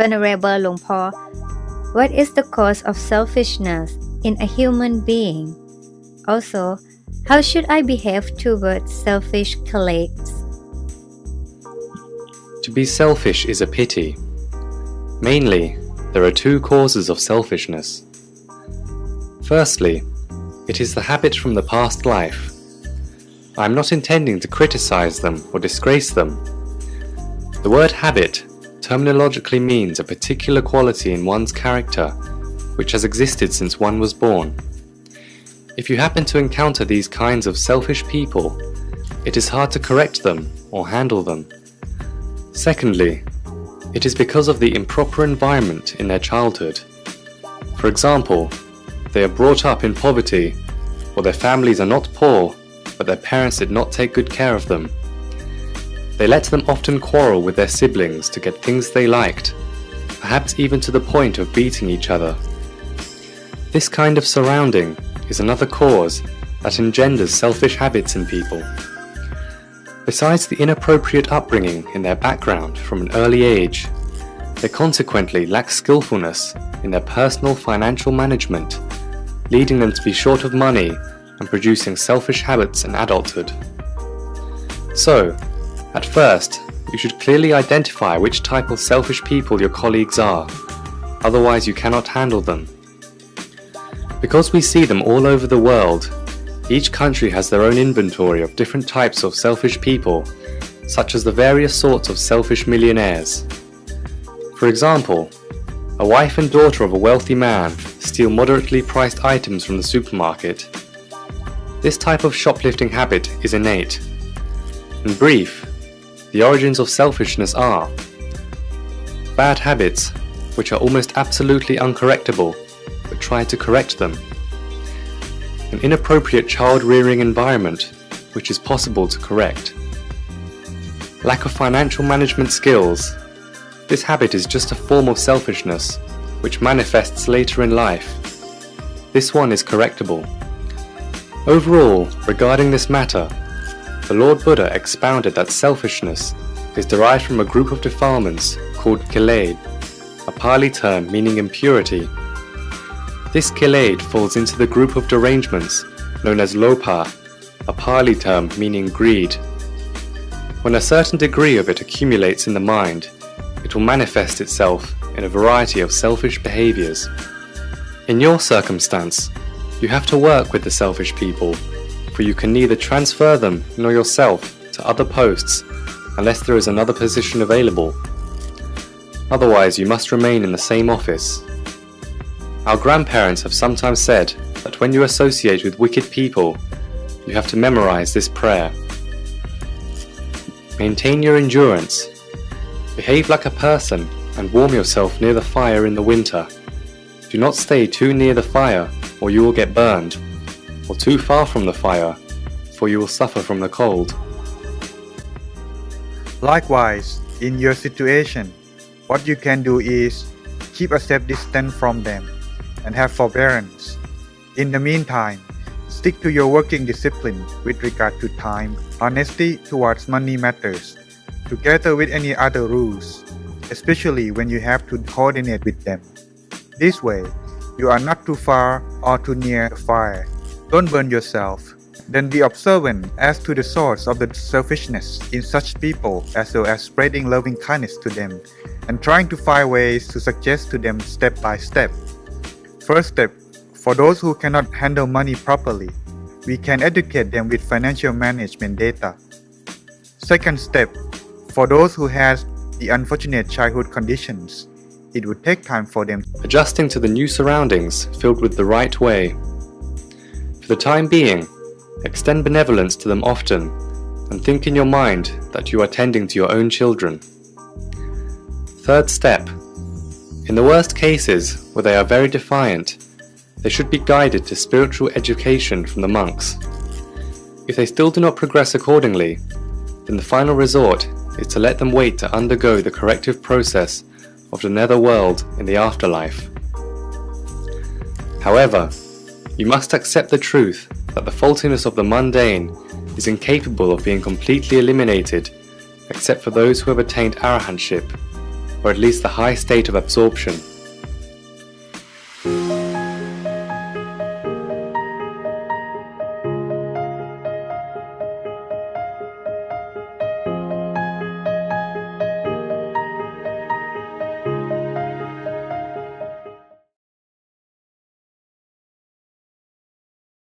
Venerable Luang Por, what is the cause of selfishness in a human being? Also, how should I behave towards selfish colleagues? To be selfish is a pity. Mainly, there are two causes of selfishness. Firstly, it is the habit from the past life. I am not intending to criticize them or disgrace them. The word habit terminologically means a particular quality in one's character which has existed since one was born. If you happen to encounter these kinds of selfish people, it is hard to correct them or handle them. Secondly, it is because of the improper environment in their childhood. For example, they are brought up in poverty, or their families are not poor, but their parents did not take good care of them. They let them often quarrel with their siblings to get things they liked, perhaps even to the point of beating each other. This kind of surrounding is another cause that engenders selfish habits in people. Besides the inappropriate upbringing in their background from an early age, they consequently lack skillfulness in their personal financial management, leading them to be short of money and producing selfish habits in adulthood. So, at first, you should clearly identify which type of selfish people your colleagues are, otherwise you cannot handle them. Because we see them all over the world, each country has their own inventory of different types of selfish people, such as the various sorts of selfish millionaires. For example, a wife and daughter of a wealthy man steal moderately priced items from the supermarket. This type of shoplifting habit is innate. In brief, the origins of selfishness are bad habits, which are almost absolutely uncorrectable, but try to correct them. An inappropriate child-rearing environment, which is possible to correct. Lack of financial management skills. This habit is just a form of selfishness, which manifests later in life. This one is correctable. Overall, regarding this matter, the Lord Buddha expounded that selfishness is derived from a group of defilements called kiled, a Pali term meaning impurity. This kiled falls into the group of derangements known as lopha, a Pali term meaning greed. When a certain degree of it accumulates in the mind, it will manifest itself in a variety of selfish behaviors. In your circumstance, you have to work with the selfish people, for you can neither transfer them nor yourself to other posts unless there is another position available. Otherwise, you must remain in the same office. Our grandparents have sometimes said that when you associate with wicked people, you have to memorize this prayer. Maintain your endurance. Behave like a person and warm yourself near the fire in the winter. Do not stay too near the fire, or you will get burned, or too far from the fire, for you will suffer from the cold. Likewise, in your situation, what you can do is keep a safe distance from them and have forbearance. In the meantime, stick to your working discipline with regard to time, honesty towards money matters, together with any other rules, especially when you have to coordinate with them. This way, you are not too far or too near the fire. Don't burn yourself. Then be observant as to the source of the selfishness in such people, as well as spreading loving kindness to them and trying to find ways to suggest to them step by step. First step, for those who cannot handle money properly, we can educate them with financial management data. Second step, for those who has the unfortunate childhood conditions, it would take time for them adjusting to the new surroundings filled with the right way. For the time being, extend benevolence to them often and think in your mind that you are tending to your own children. Third step, in the worst cases where they are very defiant, they should be guided to spiritual education from the monks. If they still do not progress accordingly, then the final resort is to let them wait to undergo the corrective process of the netherworld in the afterlife. However, you must accept the truth that the faultiness of the mundane is incapable of being completely eliminated except for those who have attained arahantship. or at least the high state of absorption